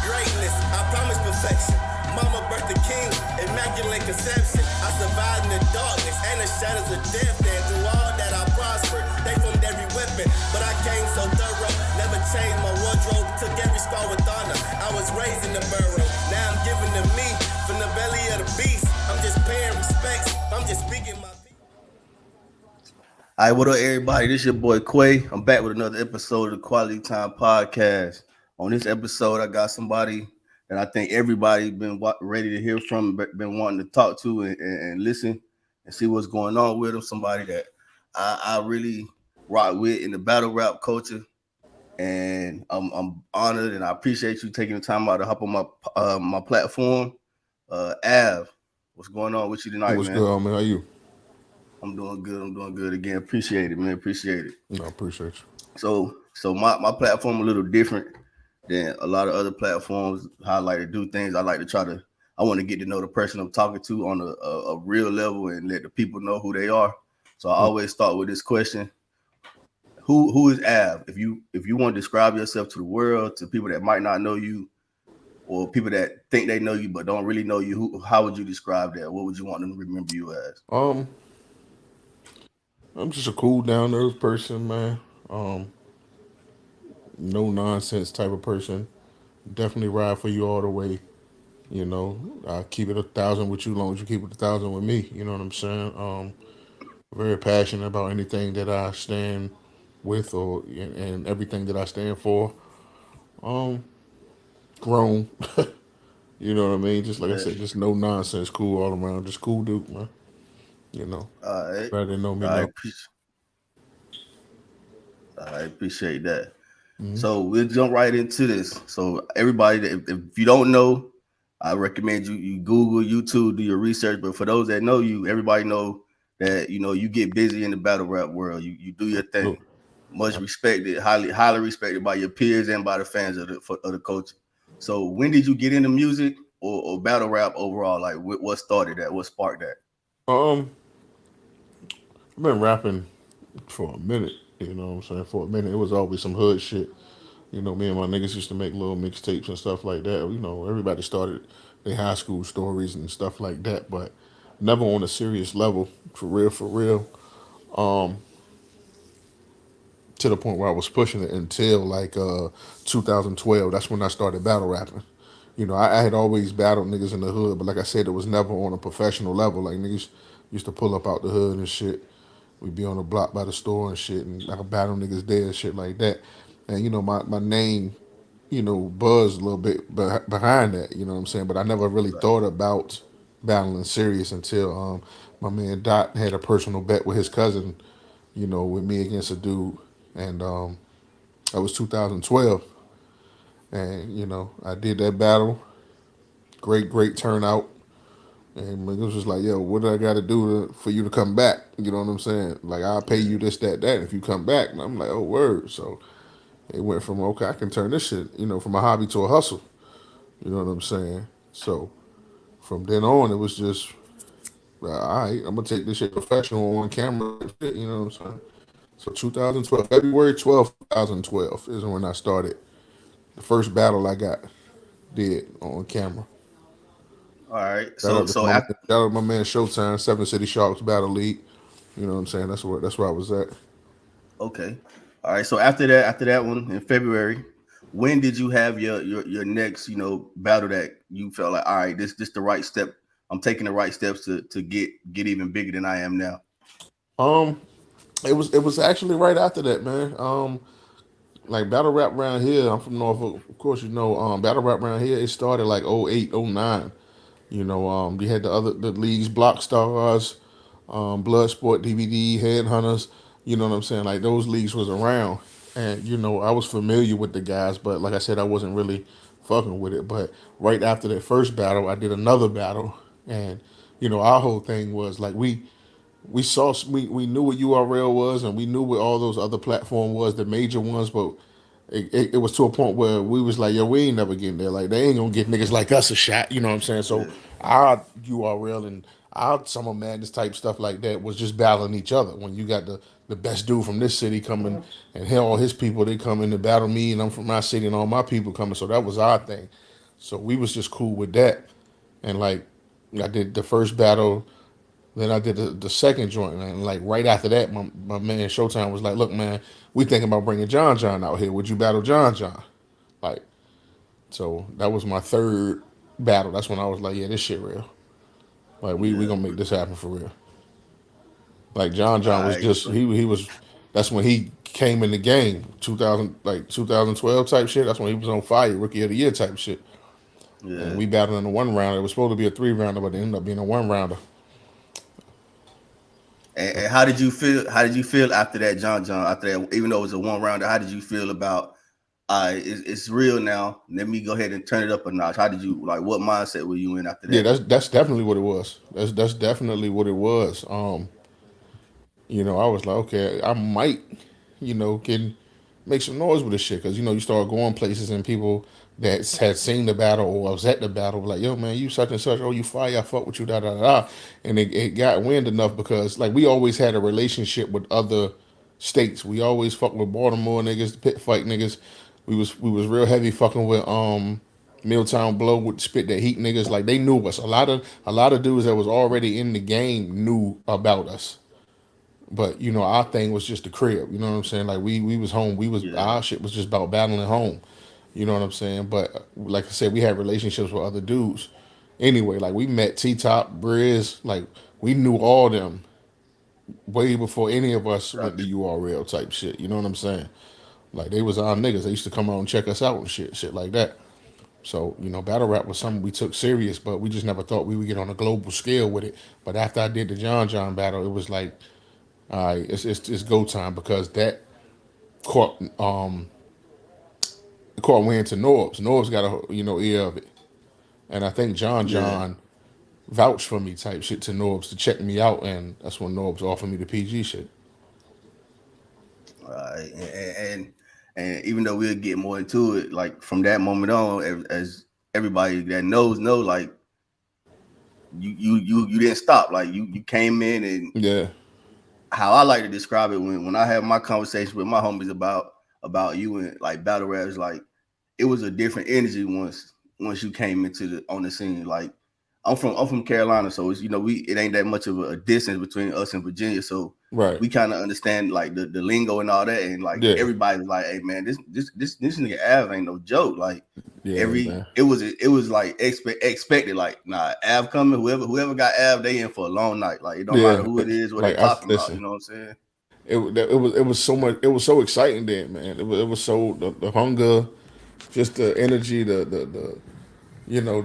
greatness, I promise perfection. Mama birthed the king, immaculate conception. I survived in the darkness and the shadows of death. And through all that I prospered, they formed every weapon. But I came so thorough, never changed my wardrobe. Took every scar with honor, I was raised in the burrow. Now I'm giving to me, from the belly of the beast. I'm just paying respects, I'm just speaking my peace. All right, what up, everybody? This your boy Quay. I'm back with another episode of the Quality Time Podcast. On this episode, I got somebody that I think everybody been ready to hear from, been wanting to talk to and listen and see what's going on with them. Somebody that I really rock with in the battle rap culture, and I'm honored and I appreciate you taking the time out to hop on my platform. AVE, what's going on with you tonight, What's man? good, man? How you? I'm doing good. Again, appreciate it, man. Appreciate it. No, I appreciate you. So my platform a little different than a lot of other platforms. How I like to do things. I like to I want to get to know the person I'm talking to on a real level and let the people know who they are. So I always start with this question: Who is AVE? If you want to describe yourself to the world, to people that might not know you, or people that think they know you but don't really know you, how would you describe that? What would you want them to remember you as? I'm just a cool, down to earth person, man. No nonsense type of person. Definitely ride for you all the way. You know, I keep it 1,000 with you, long as you keep it 1,000 with me. You know what I'm saying? Very passionate about anything that I stand with, or and everything that I stand for. Grown. You know what I mean? Just like I said, just no nonsense, cool all around. Just cool dude, man. You know, All right. better than know me I now. appreciate. I appreciate that. So we'll jump right into this. So everybody, if you don't know, I recommend you Google, YouTube, do your research. But for those that know you, everybody know that you get busy in the battle rap world. You do your thing. Look, Much respected, highly respected by your peers and by the fans of the culture. So when did you get into music or battle rap overall? Like what started that? What sparked that? I've been rapping for a minute. You know what I'm saying? For a minute, it was always some hood shit. You know, me and my niggas used to make little mixtapes and stuff like that. You know, everybody started their high school stories and stuff like that, but never on a serious level, for real, for real. To the point where I was pushing it until like 2012. That's when I started battle rapping. You know, I had always battled niggas in the hood, but like I said, it was never on a professional level. Like niggas used to pull up out the hood and shit. We'd be on the block by the store and shit, and I could battle niggas there and shit like that. And you know, my name, buzzed a little bit behind that. You know what I'm saying? But I never really thought about battling serious until my man Dot had a personal bet with his cousin. You know, with me against a dude, and that was 2012. And you know, I did that battle. Great turnout. And it was just like, yo, what do I got to do for you to come back? You know what I'm saying? Like, I'll pay you this, that, that if you come back. And I'm like, oh, word. So it went from, okay, I can turn this shit, from a hobby to a hustle. You know what I'm saying? So from then on, it was just, all right, I'm going to take this shit professional on camera. You know what I'm saying? So 2012, February 12th, 2012 is when I started. The first battle I did on camera. All right. Shout So out to so my, after shout out to my man Showtime, Seven City Sharks Battle League. You know what I'm saying? That's where I was at. Okay. All right. So after that one in February, when did you have your next, battle that you felt like, all right, this the right step. I'm taking the right steps to get even bigger than I am now. Um, it was actually right after that, man. Like battle rap around here, I'm from Norfolk, of course you know. Battle rap around here, it started like '08, '09. You know, you had the leagues, Block Stars, Bloodsport, DVD, Headhunters. You know what I'm saying? Like those leagues was around, and I was familiar with the guys, but like I said, I wasn't really fucking with it. But right after that first battle, I did another battle, and our whole thing was like we knew what URL was, and we knew what all those other platform was, the major ones, but it was to a point where we was like, yo, we ain't never getting there. Like they ain't gonna get niggas like us a shot. You know what I'm saying? So Yeah. our URL and our Summer Madness type stuff like that was just battling each other. When you got the best dude from this city coming, and all his people, they come in to battle me, and I'm from my city and all my people coming. So that was our thing. So we was just cool with that. And like I did the first battle, then I did the second joint, and like right after that, my man Showtime was like, "Look, man, we thinking about bringing John John out here. Would you battle John John?" Like, so that was my third battle. That's when I was like, "Yeah, this shit real. Like, we Yeah. gonna make this happen for real." Like John All John was right. just he was. That's when he came in the game, 2000 like 2012 type shit. That's when he was on fire, rookie of the year type shit. And Yeah. we battled in a one rounder. It was supposed to be a three rounder, but it ended up being a one rounder. And how did you feel? How did you feel after that, John John? After that, even though it was a one rounder, how did you feel about? It's real now. Let me go ahead and turn it up a notch. How did you like? What mindset were you in after Yeah, that? that's definitely what it was. That's definitely what it was. I was like, okay, I might, can make some noise with this shit because you start going places and people that had seen the battle or was at the battle were like, yo, man, you such and such. Oh, you fire. I fuck with you. Da da da. And it got wind enough because like we always had a relationship with other states. We always fuck with Baltimore niggas, pit fight niggas. We was real heavy fucking with Milltown Blow with spit that heat niggas. Like they knew us. A lot of dudes that was already in the game knew about us. But our thing was just the crib. You know what I'm saying? Like we was home. We was Yeah. our shit was just about battling home. You know what I'm saying? But like I said, we had relationships with other dudes. Anyway, like we met T Top, Briz, like we knew all them way before any of us went to Gotcha. URL type shit. You know what I'm saying? Like they was our niggas. They used to come out and check us out and shit like that. So, battle rap was something we took serious, but we just never thought we would get on a global scale with it. But after I did the John John battle, it was like, all right, it's go time because that caught wind to Norbs. Norbs got a ear of it, and I think John Yeah. John vouched for me type shit to Norbs to check me out, and that's when Norbs offered me the PG shit. All right. And even though we'll get more into it, like from that moment on, as everybody that knows know, like you didn't stop. Like you came in, and Yeah, how I like to describe it when I have my conversation with my homies about you and like battle rap is like it was a different energy once you came into the on the scene. Like I'm from Carolina, so it's we it ain't that much of a distance between us and Virginia, so right. we kind of understand like the lingo and all that, and like Yeah, everybody's like, hey man, this nigga Av ain't no joke. Like yeah, man. it was like expected. Like nah, Av coming, whoever got Av, they in for a long night. Like it don't matter Yeah, who it is, what they like I talking about. You listen. know what I'm saying? It was so much. It was so exciting then, man. It was so the hunger, just the energy, the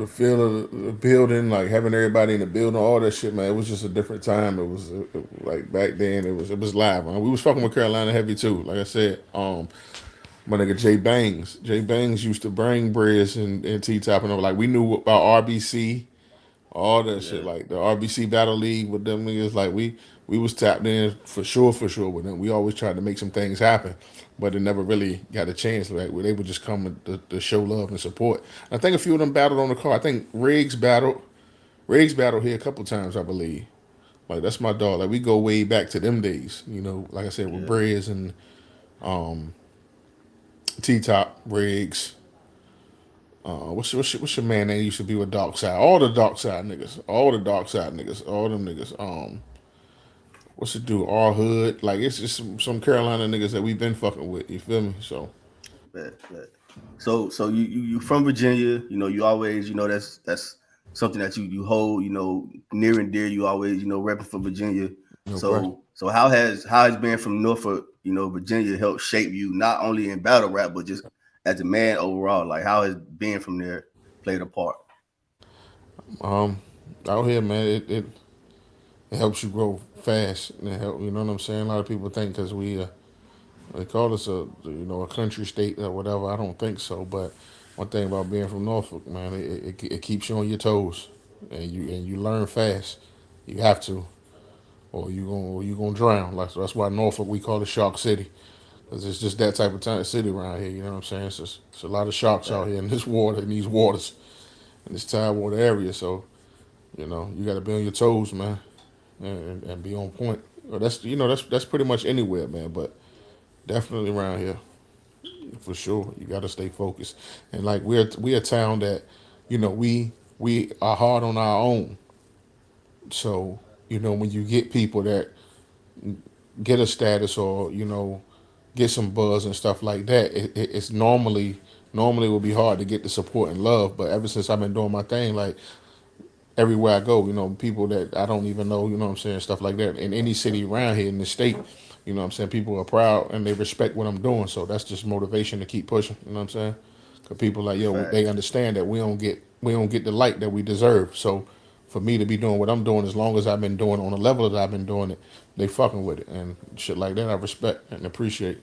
feel of the building, like having everybody in the building, all that shit, man. It was just a different time. Like back then, it was live. Man. We was fucking with Carolina heavy too. Like I said, my nigga Jay Bangs. Jay Bangs used to bring Briz and T Top and all. Like we knew about RBC, all that shit. Yeah, Like the RBC Battle League with them niggas. Like we was tapped in for sure with them. We always tried to make some things happen, but it never really got a chance. Like where they would just come to show love and support. I think a few of them battled on the car. I think Riggs battled. Riggs battled here a couple times, I believe. Like that's my dog. Like we go way back to them days. Like I said with yeah. Briz and T Top, Riggs. What's your man that used to be with Dark Side? All the Dark Side niggas. All the Dark Side niggas. All them niggas. What's it do? All Hood. Like it's just some Carolina niggas that we've been fucking with. You feel me? So Bet. So you from Virginia, you always, that's something that you hold, near and dear. You always, repping for Virginia. no question. So how has been from Norfolk, Virginia helped shape you not only in battle rap but just as a man overall? Like how has being from there played a part? Um, Out here, man, it helps you grow fast. And it help, you know what I'm saying? A lot of people think because they call us a country state or whatever. I don't think so. But one thing about being from Norfolk, man, it keeps you on your toes, and you learn fast. You have to, or you gonna drown. Like so that's why Norfolk we call it Shark City, because it's just that type of city around here. You know what I'm saying? It's a lot of sharks out here in this water, in these waters, in this tidewater area. So you got to be on your toes, man, and be on point. Well, that's pretty much anywhere, man. But definitely around here. For sure, you got to stay focused. And like we're a town that, we are hard on our own. So when you get people that get a status or get some buzz and stuff like that, it's normally will be hard to get the support and love. But ever since I've been doing my thing, like everywhere I go, people that I don't even know, what I'm saying, stuff like that. In any city around here in the state, what I'm saying, people are proud and they respect what I'm doing. So that's just motivation to keep pushing. You know what I'm saying? Because people like, yo, they Facts. understand that we don't get the light that we deserve. So for me to be doing what I'm doing, as long as I've been doing it on the level that I've been doing it, they fucking with it and shit like that. I respect and appreciate.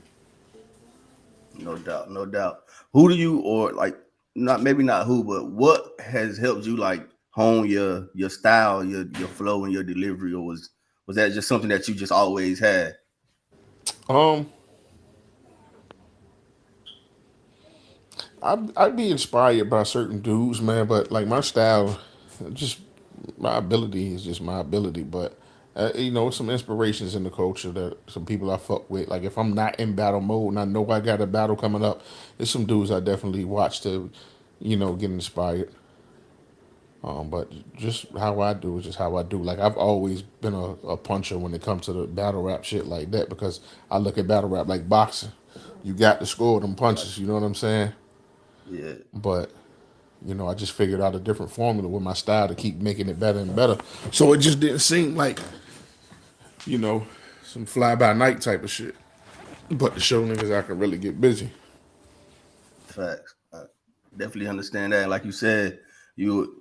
No doubt, no doubt. Who do you or like not maybe not who, but what has helped you like hone your style, your flow and your delivery, or was that just something that you just always had? Um, I'd be inspired by certain dudes, man, but like my style, just my ability is just my ability. But some inspirations in the culture that some people I fuck with. Like if I'm not in battle mode and I know I got a battle coming up, there's some dudes I definitely watch to, get inspired. But just how I do is just how I do. Like I've always been a puncher when it comes to the battle rap shit like that because I look at battle rap like boxing. You got to score them punches. You know what I'm saying? Yeah, But I just figured out a different formula with my style to keep making it better and better. So it just didn't seem like, you know, some fly by night type of shit. But to show niggas I can really get busy. facts. I definitely understand that. Like you said, you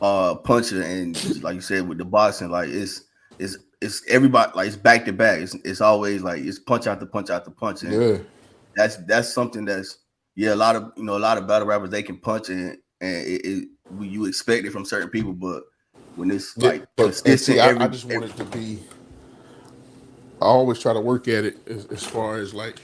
puncher and like you said with the boxing, like it's everybody like it's back to back. It's always like it's punch after punch after punch, and Yeah. that's something that's yeah, a lot of battle rappers they can punch you expect it from certain people, but when it's Yeah. like But and see, consistent I just want it to be. I always try to work at it as far as like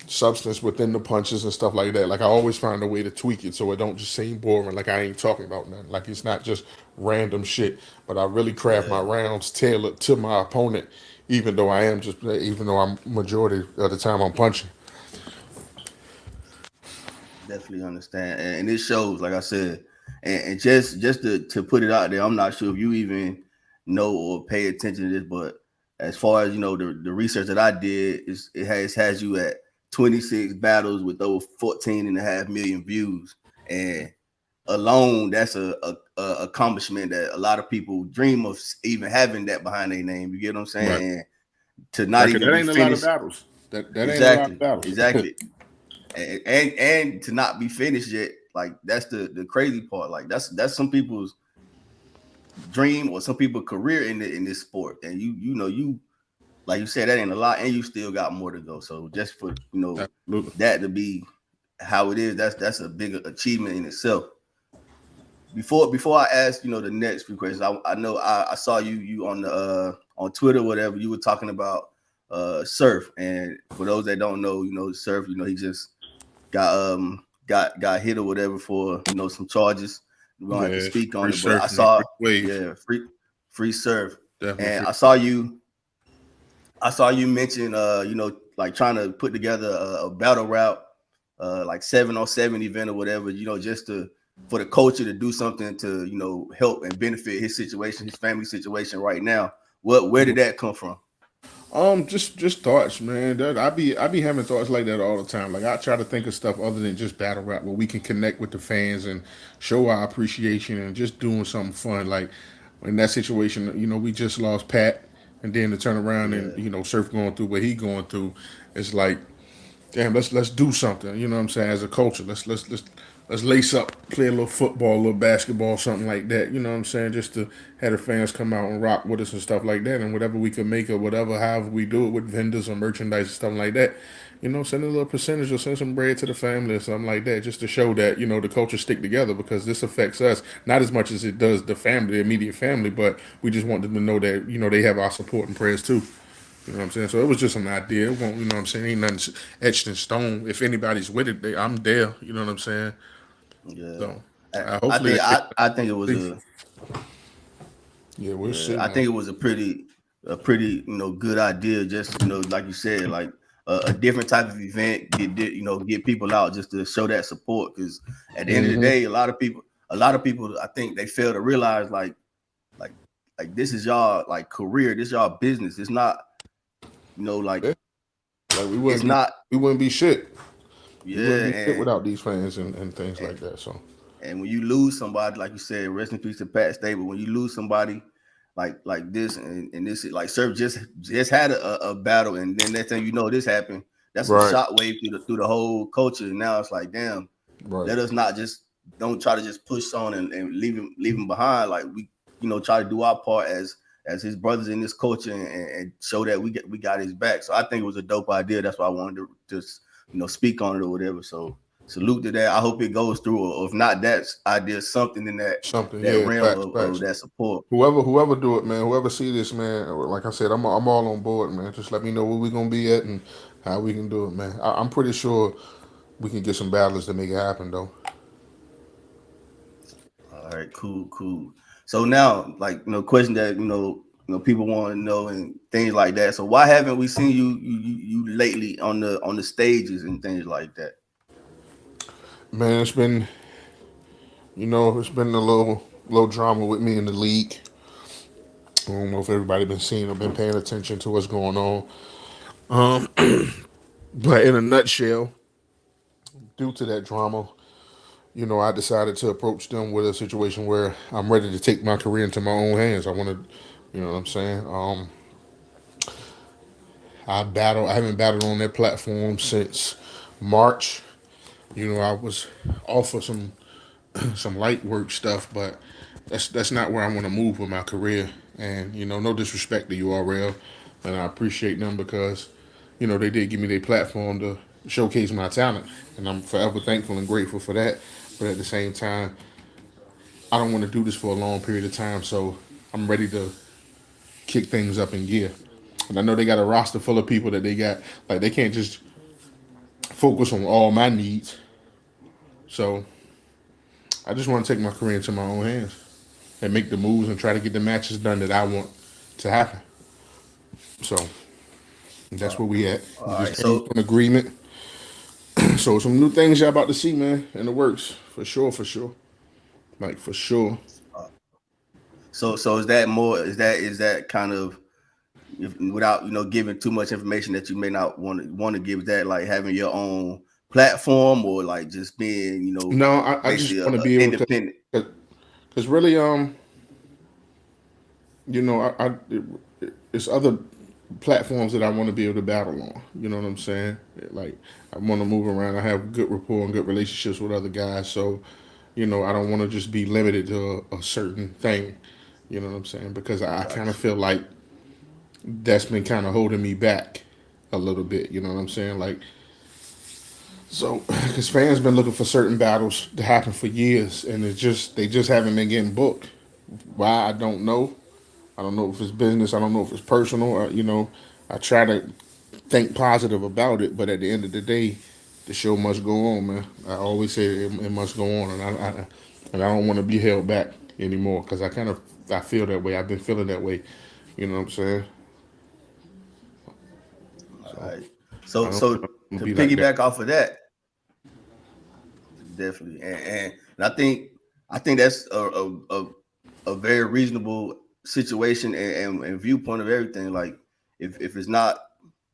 substance within the punches and stuff like that. Like I always find a way to tweak it so it don't just seem boring. Like I ain't talking about nothing. Like it's not just random shit. But I really craft my yeah, rounds tailored to my opponent, even though I'm majority of the time I'm punching. definitely understand, and it shows. Like I said, and just to put it out there, I'm not sure if you even know or pay attention to this, but as far as the research that I did is it has you at 26 battles with over 14 and a half million views, and alone that's a accomplishment that a lot of people dream of even having that behind their name. You get what I'm Right. saying? And to not Like even that be ain't a lot of finished, battles. That ain't a lot of exactly, battles. exactly, and to not be finished yet, like that's the crazy part. Like that's some people's dream or some people's career in this sport, and you like you said that ain't a lot, and you still got more to go. So just for Absolutely. that to be how it is, that's a big achievement in itself. Before I ask the next few questions, I know I saw you on the on Twitter, whatever, you were talking about Surf, and for those that don't know, Surf, he just got hit or whatever for some charges. We don't have to Yeah, speak on free it, but I surf, man. saw Free wave. yeah, free Surf, Definitely and free. I saw you mention like trying to put together a battle rap like 7-on-7 event or whatever, just to for the culture to do something to help and benefit his situation, his family situation right now. Where did that come from? Just thoughts, man. I be having thoughts like that all the time. Like I try to think of stuff other than just battle rap, where we can connect with the fans and show our appreciation and just doing something fun. Like in that situation, we just lost Pat, and then to turn around and Yeah, Surf going through what he going through, it's like damn, let's do something. You know what I'm saying? As a culture, let's lace up, play a little football, a little basketball, something like that. You know what I'm saying? Just to have the fans come out and rock with us and stuff like that, and whatever we can make or whatever, however we do it with vendors or merchandise and stuff like that. Send a little percentage or send some bread to the family or something like that, just to show that the culture stick together because this affects us not as much as it does the family, the immediate family, but we just want them to know that they have our support and prayers too. You know what I'm saying? So it was just an idea. It won't, you know what I'm saying? Ain't nothing etched in stone. If anybody's with it, I'm there. You know what I'm saying? yeah. So I, I hopefully, think I think it was yeah, we'll yeah, see, I man. think it was a pretty good idea. Just like you said, like a different type of event, get people out just to show that support. Because at the end of the day, a lot of people, I think they fail to realize like this is y'all like career, this y'all business. It's not, like we wouldn't be shit. Yeah, we wouldn't be shit without these fans and things like that. So, and when you lose somebody, like you said, rest in peace to Pat Stable. When you lose somebody like this, and this, like Surf just had a battle, and then next thing you know, this happened. That's a shockwave through the whole culture. And now it's like, damn, let us not just don't try to just push on and leave him behind. Like we, try to do our part as his brothers in this culture and show that we got his back. So I think it was a dope idea. That's why I wanted to just speak on it or whatever. So salute to that. I hope it goes through, or if not, that's idea something in that realm of that support. Whoever do it, man. Whoever see this, man. Like I said, I'm all on board, man. Just let me know where we're gonna be at and how we can do it, man. I'm pretty sure we can get some battlers to make it happen, though. All right, cool. So now, like, question that people want to know and things like that. So why haven't we seen you lately on the stages and things like that? Man, it's been a little drama with me in the league. I don't know if everybody been seeing or been paying attention to what's going on. But in a nutshell, due to that drama, I decided to approach them with a situation where I'm ready to take my career into my own hands. I want to, you know what I'm saying? I haven't battled on that platform since March. I was off of some light work stuff, but that's not where I want to move with my career. And no disrespect to URL, and I appreciate them because they did give me their platform to showcase my talent, and I'm forever thankful and grateful for that. But at the same time, I don't want to do this for a long period of time, so I'm ready to kick things up in gear. And I know they got a roster full of people that they got, like they can't just focus on all my needs. So I just want to take my career into my own hands and make the moves and try to get the matches done that I want to happen. So that's where we at. We just came to an agreement. So some new things y'all about to see, man, in the works for sure. Like for sure. So is that more? Is that kind of, without giving too much information that you may not want to give, that like having your own platform, or like just being No, I just want to be able independent. Because really it's other platforms that I want to be able to battle on. You know what I'm saying? Like I want to move around. I have good rapport and good relationships with other guys. So I don't want to just be limited to a certain thing. You know what I'm saying? Because I kind of feel like that's been kind of holding me back a little bit. You know what I'm saying? Like, so because fans been looking for certain battles to happen for years, and they just haven't been getting booked. Why, I don't know. I don't know if it's business. I don't know if it's personal. I try to think positive about it, but at the end of the day, the show must go on, man. I always say it must go on, and I don't want to be held back anymore because I feel that way. I've been feeling that way. You know what I'm saying? All right. So to piggyback off of that, definitely, and I think that's a very reasonable situation and viewpoint of everything. Like if it's not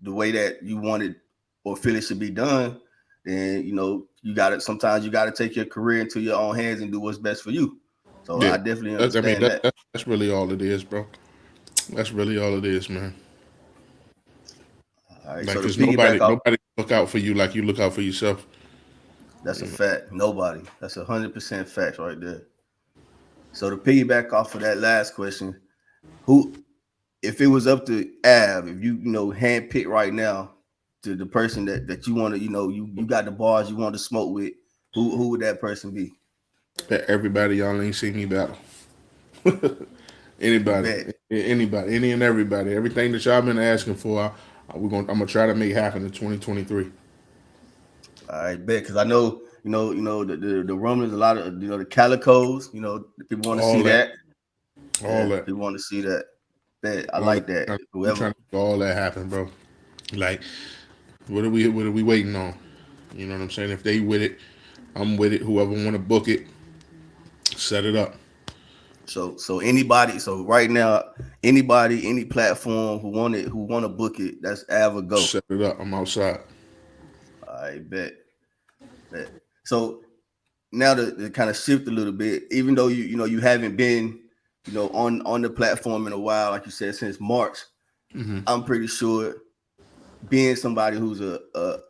the way that you wanted or feel it should be done, then sometimes you gotta take your career into your own hands and do what's best for you. So yeah, I definitely understand that. That's really all it is, bro. That's really all it is, man. All right, like, because nobody look out for you like you look out for yourself. That's a fact. Nobody. That's 100% facts right there. So to piggyback off of that last question, if it was up to AVE, if you handpick right now to the person that you want to, you got the bars you want to smoke with, who would that person be? Everybody y'all ain't seen me battle. Anybody, any and everybody, everything that y'all been asking for, I'm gonna try to make happen in 2023. All right, bet, because I know the rumors, a lot of the calicos, people want to see that. All that people want to see that. Bet, I like that. Whoever trying to make all that happen, bro. Like What are we waiting on? You know what I'm saying? If they with it, I'm with it. Whoever want to book it, set it up. So anybody, so right now, anybody, any platform who want to book it, that's AVE go. Set it up. I'm outside. I bet. So now to kind of shift a little bit, even though you haven't been on the platform in a while, like you said, since March, I'm pretty sure being somebody who's a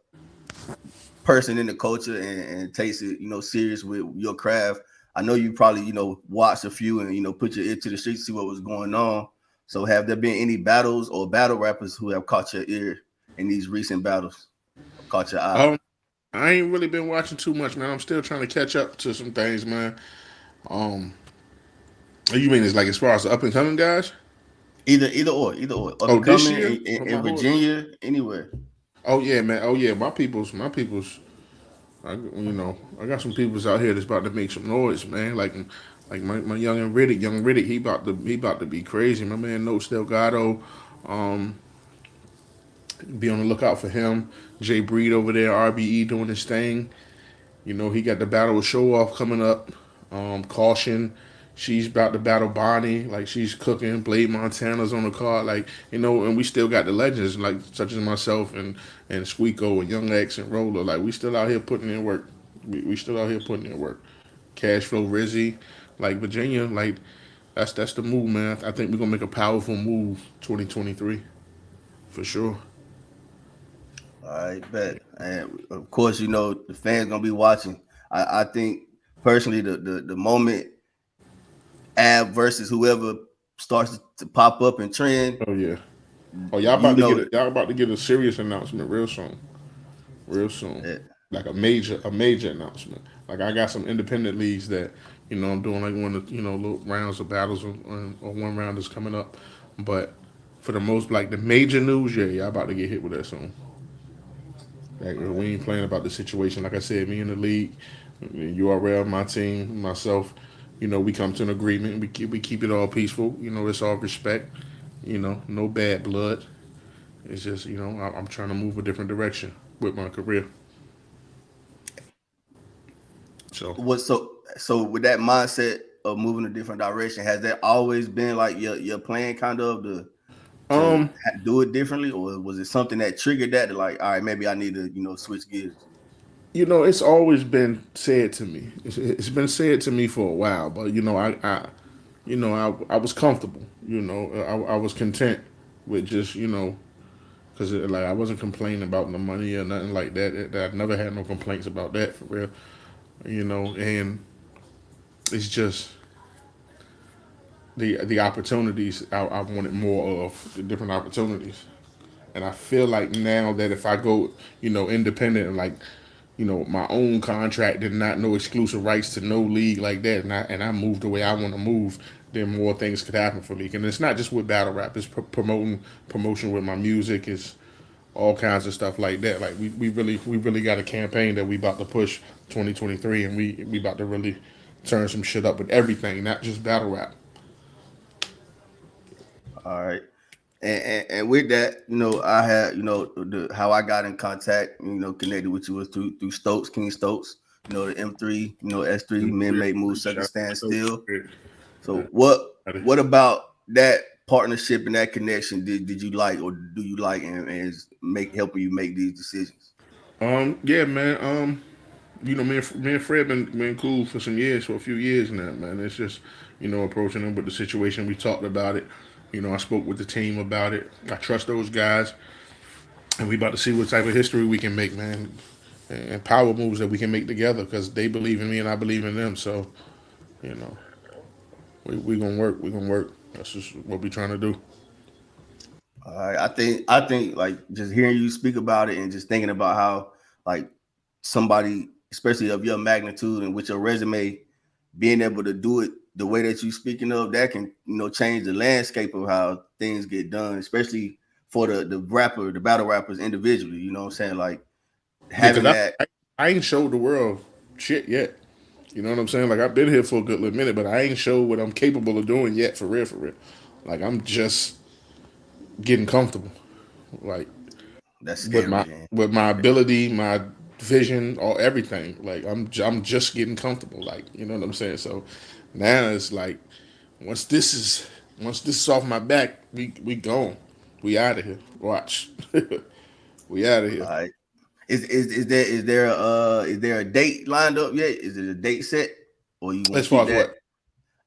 person in the culture and takes it serious with your craft. I know you probably watched a few and put your ear to the street, see what was going on. So have there been any battles or battle rappers who have caught your ear in these recent battles, caught your eye? Um, I ain't really been watching too much, man. I'm still trying to catch up to some things, man. Um, you mean it's like as far as the up and coming guys? Either or, up Oh, and this coming year? in Virginia, anywhere. Oh yeah, man. Oh yeah, my people's. I got some people's out here that's about to make some noise, man. Like my young Riddick, he about to be crazy. My man Notes Delgado, um, be on the lookout for him. Jay Breed over there, RBE doing his thing. He got the battle with Show Off coming up. Caution, she's about to battle Bonnie. Like she's cooking. Blade Montana's on the card. And we still got the legends like such as myself and Squeako and Young X and Roller. Like we still out here putting in work. We still out here putting in work. Cash Flow Rizzy, like Virginia, like that's the move, man. I think we're gonna make a powerful move 2023 for sure. I bet, and of course, the fans gonna be watching. I think personally, the moment Ab versus whoever starts to pop up and trend, Oh yeah. Oh y'all about to get a serious announcement real soon. Real soon. that, Like a major announcement. Like I got some independent leagues that I'm doing like one of little rounds of battles or one round is coming up, but for the most like the major news, yeah, y'all about to get hit with that soon. Like, we ain't playing about the situation. Like I said, me in the league, URL, my team, myself, we come to an agreement. We keep it all peaceful. It's all respect. No bad blood. It's just I'm trying to move a different direction with my career. So what so with that mindset of moving a different direction, has that always been like your plan, kind of to um do it differently, or was it something that triggered that to like, all right, maybe I need to switch gears? it's always been said to me. It's been said to me for a while, but I was comfortable. I was content with just because like I wasn't complaining about the money or nothing like that. I never had no complaints about that for real. And it's just the opportunities I wanted more of the different opportunities, and I feel like now that if I go independent and like my own contract and not no exclusive rights to no league like that, and I move the way I want to move, then more things could happen for me. And it's not just with battle rap; it's promotion with my music, is all kinds of stuff like that. Like we really got a campaign that we about to push 2023, and we about to really turn some shit up with everything, not just battle rap. All right. And with that, I had, how I got in contact, connected with you was through Stokes, King Stokes, the M3, S3, men make moves, second stand still. So what about that partnership and that connection did you like, or do you like, and is helping you make these decisions? Yeah, man. Me and Fred been cool for some years, for a few years now, man. It's just approaching them with the situation. We talked about it. I spoke with the team about it. I trust those guys, and we about to see what type of history we can make, man, and power moves that we can make together because they believe in me and I believe in them. So you know, we gonna work. We gonna work. That's just what we trying to do. All right. I think like just hearing you speak about it and just thinking about how like somebody, especially of your magnitude and with your resume, being able to do it the way that you speaking of, that can change the landscape of how things get done, especially for the battle rappers individually. You know what I'm saying? Like Yeah, having because that. I ain't showed the world shit yet. You know what I'm saying? Like I've been here for a good little minute, but I ain't showed what I'm capable of doing yet, for real, for real. Like I'm just getting comfortable. Like That's with my scary. Man. ability, my vision, or everything. Like I'm just getting comfortable. Like you know what I'm saying. So now it's like once this is once this is off my back, we gone. We out of here. Watch. We out of All here. right. Is there a date lined up yet? Is it a date set, or you want As to far keep as that what?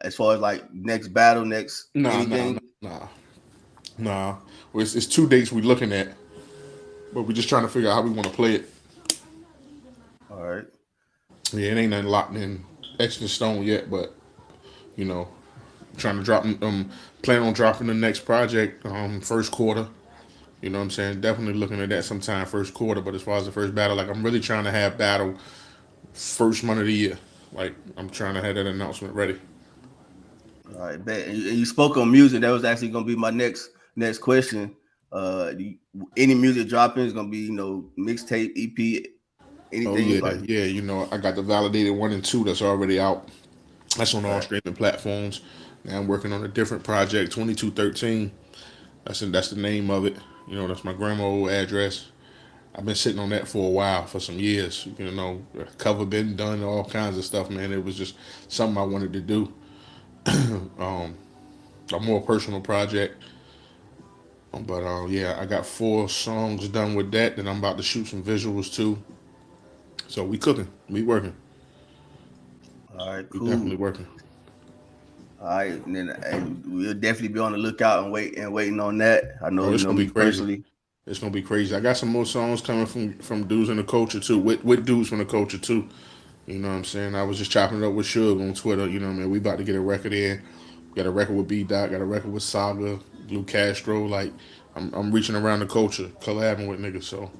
as far as like next battle, next Nah, nah, nah, anything? nah, nah. Well, it's two dates we looking at, but we're just trying to figure out how we want to play it. All right. Yeah, it ain't nothing locked in, etched in stone yet, but you know, trying to drop. Plan on dropping the next project first quarter. You know what I'm saying? Definitely looking at that sometime first quarter. But as far as the first battle, like I'm really trying to have battle first month of the year. Like I'm trying to have that announcement ready. All right, bet. And you spoke on music. That was actually gonna be my next question. Any music dropping is gonna be mixtape, EP, Oh anything yeah, like. yeah. You know, I got the validated 1 and 2 that's already out. That's on all Right. streaming platforms. Now I'm working on a different project, 2213. That's the name of it. You know, that's my grandma old address. I've been sitting on that for a while, for some years. You know, cover been done, all kinds of stuff, man. It was just something I wanted to do. A more personal project. But yeah, I got 4 songs done with that. Then I'm about to shoot some visuals too. So we cooking, we working, All right, we cool. definitely working. All right, and we'll definitely be on the lookout and waiting on that. I know Oh, you it's know gonna be me crazy. personally. It's gonna be crazy. I got some more songs coming from dudes in the culture too, with dudes from the culture too. You know what I'm saying? I was just chopping it up with Suge on Twitter. You know what I mean? We about to get a record in. Got a record with B Dot. Got a record with Saga, Blue Castro. Like I'm reaching around the culture, collabing with niggas. So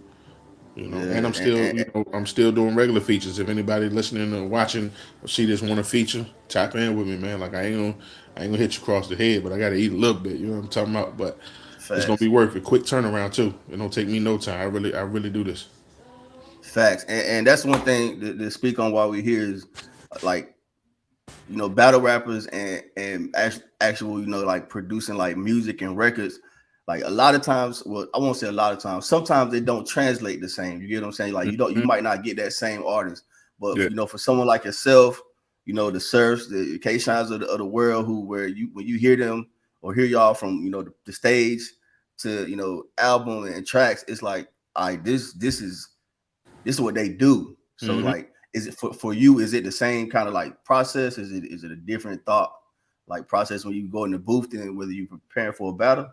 you know, and Yeah, I'm still I'm still doing regular features. If anybody listening or watching or see this want a feature, tap in with me, man. Like I ain't gonna hit you across the head, but I gotta eat a little bit. You know what I'm talking about? But it's gonna be facts, worth it. Quick turnaround too. It don't take me no time. I really do this. facts, and that's one thing to speak on while we're here is like battle rappers and actual like producing like music and records. Like a lot of times, well, I won't say a lot of times. Sometimes they don't translate the same. You get what I'm saying? Like you Mhm. might not get that same artist, but Yeah. for someone like yourself, the Surfs, the K Shines of the world, who where you when you hear them or hear y'all from the stage to album and tracks, it's like, all right, this is what they do. So Hmm. like, is it for you? Is it the same kind of like process? Is it a different thought like process when you go in the booth and whether you preparing for a battle?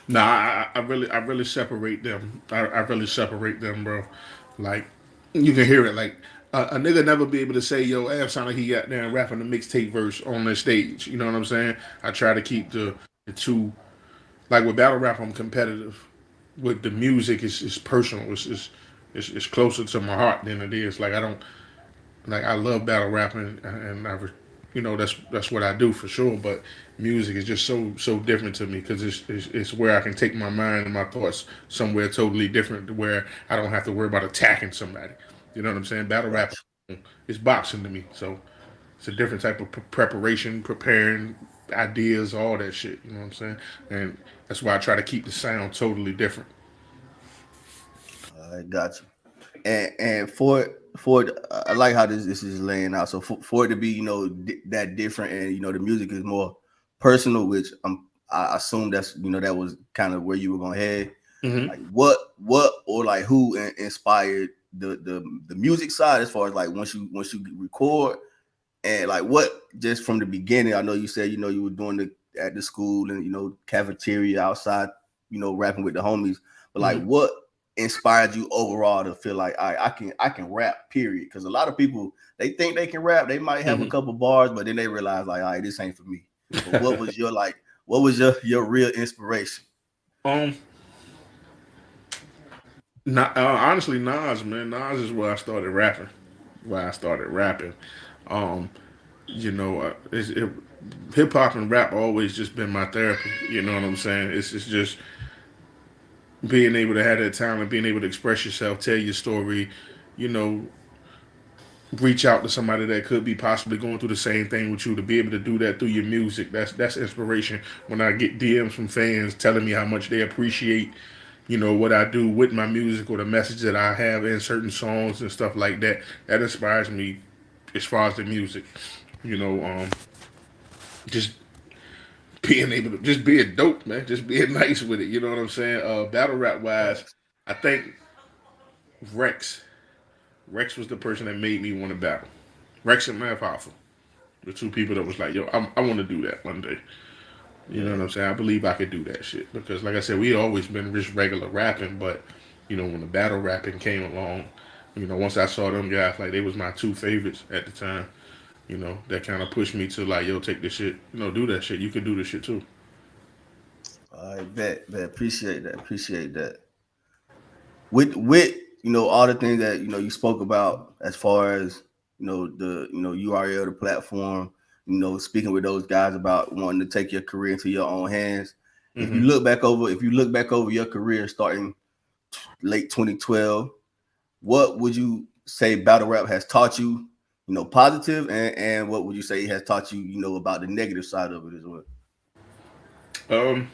Nah, I really separate them. I really separate them, bro. Like you can hear it. Like a nigga never be able to say, "Yo, Av sound like he got there and rapping the mixtape verse on the stage." You know what I'm saying? I try to keep the two. Like with battle rap, I'm competitive. With the music, it's personal. It's closer to my heart than it is. Like I don't like I love battle rapping and you know that's what I do for sure. But music is just so different to me because it's where I can take my mind and my thoughts somewhere totally different, to where I don't have to worry about attacking somebody. You know what I'm saying? Battle rap Gotcha. is boxing to me, so it's a different type of preparation, preparing ideas, all that shit. You know what I'm saying? And that's why I try to keep the sound totally different. I got you. And for I like how this is laying out. So for it to be that different, and the music is more personal, which I assume that's that was kind of where you were going to head. Hmm. Like what or like who inspired the music side as far as like once you record, and like what just from the beginning. I know you said you were doing the at the school and cafeteria outside, rapping with the homies, but like Hmm. what inspired you overall to feel like I can rap, period? Because a lot of people, they think they can rap, they might have a Hmm. couple bars, but then they realize like, all right, this ain't for me. But what was your real inspiration? um, honestly, Nas, man, Nas is where I started rapping. Where I started rapping. Um, you know, hip hop and rap always just been my therapy. You know what I'm saying? It's just being able to have that talent, being able to express yourself, tell your story. You know, reach out to somebody that could be possibly going through the same thing with you, to be able to do that through your music. That's inspiration. When I get DMs from fans telling me how much they appreciate what I do with my music or the message that I have in certain songs and stuff like that. That inspires me as far as the music. You know, just being able to just being dope, man. Just being nice with it. You know what I'm saying? Battle rap wise, Facts. I think Rex. Rex was the person that made me want to battle. Rex and Math Alpha, the two people that was like, yo, I want to do that one day. You know Yeah. what I'm saying? I believe I could do that shit because, like I said, we had always been just regular rapping, but when the battle rapping came along, once I saw them guys, like they was my two favorites at the time. That kind of pushed me to like, yo, take this shit, do that shit. You can do this shit too. I bet. Appreciate that. Appreciate that. With all the things that you spoke about as far as the URL, the platform, speaking with those guys about wanting to take your career into your own hands. Mm-hmm. If you look back over your career starting late 2012, what would you say battle rap has taught you, positive, and what would you say it has taught you, about the negative side of it as well? Um,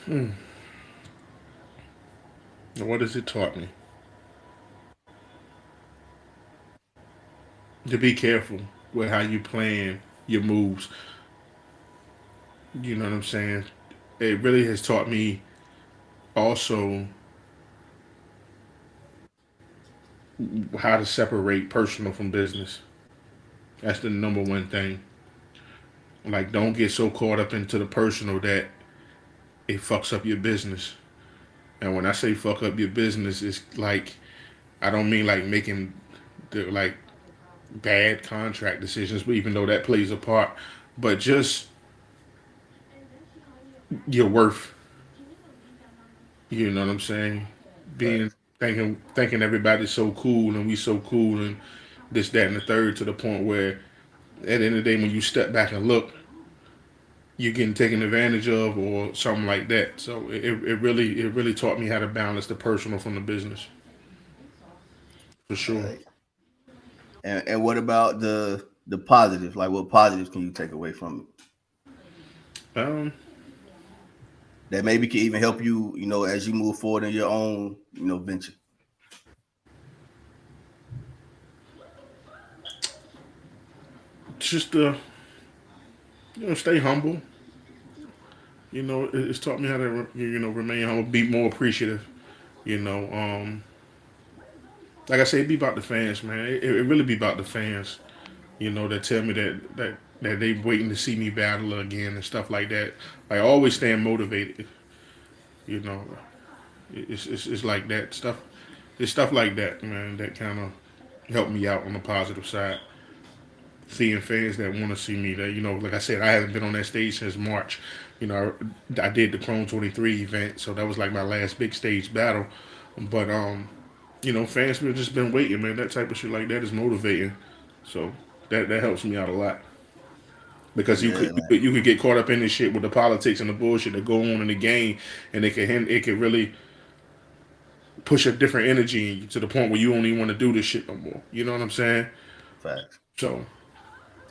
hmm. What has it taught me? To be careful with how you plan your moves. You know what I'm saying? It really has taught me also how to separate personal from business. That's the number one thing. Like, don't get so caught up into the personal that it fucks up your business. And when I say fuck up your business, it's like I don't mean like making the like bad contract decisions, but even though that plays a part, but just your worth. You know what I'm saying? Being Facts. thinking everybody's so cool and we so cool and this, that, and the third to the point where at the end of the day, when you step back and look, you're getting taken advantage of or something like that. So it really taught me how to balance the personal from the business for sure. Right. And what about the positives? Like, what positives can you take away from it Um, that maybe can even help you, as you move forward in your own, venture? just stay humble. It's taught me how to remain humble, be more appreciative. You know, like I say, it be about the fans, man. It really be about the fans. That tell me that they waiting to see me battle again and stuff like that. Like always staying motivated. You know, it's like that stuff. It's stuff like that, man. That kind of helped me out on the positive side. Seeing fans that want to see me. That like I said, I haven't been on that stage since March. I did the Chrome 23 event, so that was like my last big stage battle. But fans have just been waiting, man. That type of shit like that is motivating. So that helps me out a lot because you Yeah, could you man. could you could get caught up in this shit with the politics and the bullshit that go on in the game, and it could really push a different energy in you to the point where you don't even want to do this shit no more. You know what I'm saying? Facts. So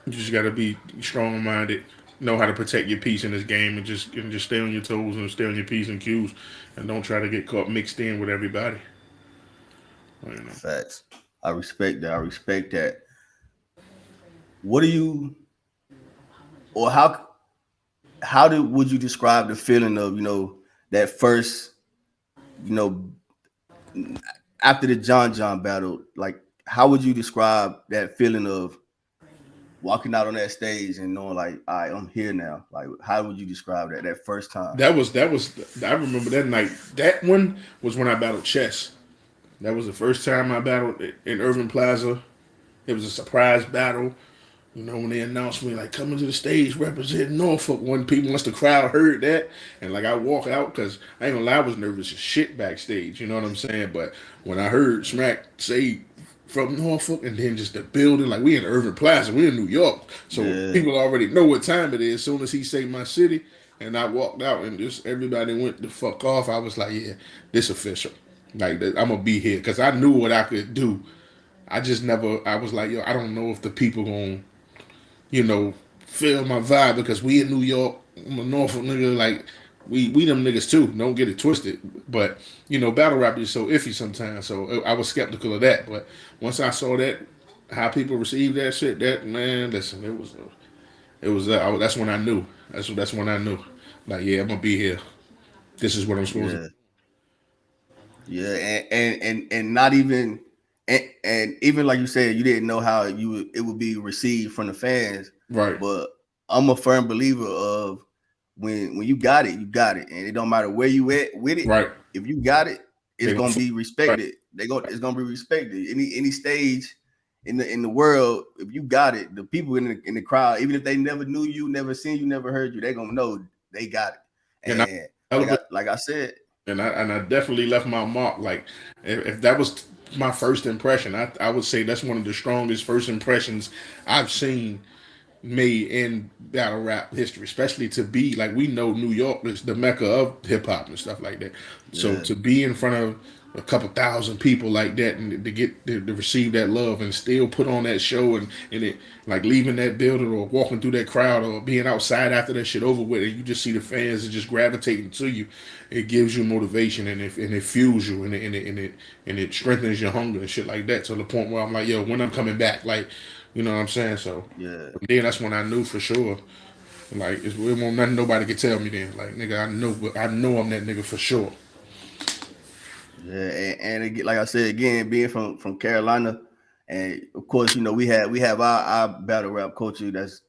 you just got to be strong minded, know how to protect your peace in this game, and just stay on your toes and stay on your p's and q's, and don't try to get caught mixed in with everybody. Well, Facts. I respect that. I respect that. What do you, or how would you describe the feeling of that first, you know after the John battle? Like, how would you describe that feeling of walking out on that stage and knowing like, all right, I'm here now? Like, how would you describe that first time? that was I remember that night. That one was when I battled Chess. That was the first time I battled in Irving Plaza. It was a surprise battle. When they announced me, like, coming to the stage representing Norfolk, when people, once the crowd heard that, and like I walk out, because I ain't gonna lie, I was nervous as shit backstage, you know what I'm saying? But when I heard Smack say from Norfolk and then just the building, like we in Irving Plaza, we in New York, so Yeah, people already know what time it is. As soon as he say my city, and I walked out and just everybody went the fuck off, I was like, yeah, this official. Like, I'm gonna be here, because I knew what I could do. I just never, I was like, yo, I don't know if the people gonna feel my vibe because we in New York. I'm a Norfolk nigga. Like, we them niggas too. Don't get it twisted. But battle rap is so iffy sometimes. So I was skeptical of that. But once I saw that how people receive that shit, that man, listen, that's when I knew. That's when I knew. Like, yeah, I'm gonna be here. This is what I'm supposed to. Yeah, yeah, and not even and even like you said, you didn't know how it would be received from the fans. Right. But I'm a firm believer of when you got it, you got it, and it don't matter where you at with it. Right. If you got it, it's They gonna gonna be right. respected. It's gonna be respected. Any stage in the world, if you got it, the people in the crowd, even if they never knew you, never seen you, never heard you, they gonna know they got it. And I And elevate, like I said, and I definitely left my mark. Like, if that was my first impression, I would say that's one of the strongest first impressions I've seen made in battle rap history, especially to be like, we know New York is the mecca of hip hop and stuff like that. So yeah, to be in front of a couple thousand people like that and to get to receive that love and still put on that show and it like leaving that building or walking through that crowd or being outside after that shit over with and you just see the fans just gravitating to you, it gives you motivation and it fuels you and it strengthens your hunger and shit like that to the point where I'm like, yo, when I'm coming back, like, you know what I'm saying? So yeah. then that's when I knew for sure. Like, it won't nothing nobody could tell me then. Like, nigga, I know I'm that nigga for sure. Yeah, and again, like I said again, being from Carolina, and of course, we have our battle rap culture that's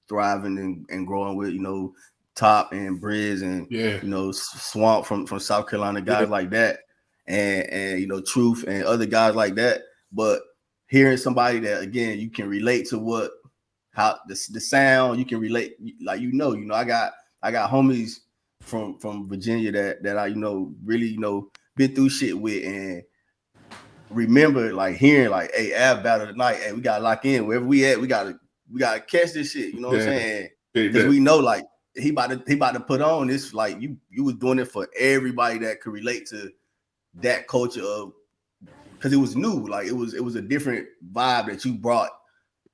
thriving and growing with Top and Briz and Yeah, Swamp from South Carolina, yeah, guys like that, and Truth and other guys like that. But hearing somebody that again you can relate to how the sound, you can relate, like I got homies from Virginia that I really been through shit with, and remember like hearing like, hey, Av battle tonight, hey, we gotta lock in wherever we at, we gotta catch this shit, you know what I'm yeah. saying? Because That, we know like he about to put on this, like you was doing it for everybody that could relate to that culture of, because it was new, like it was a different vibe that you brought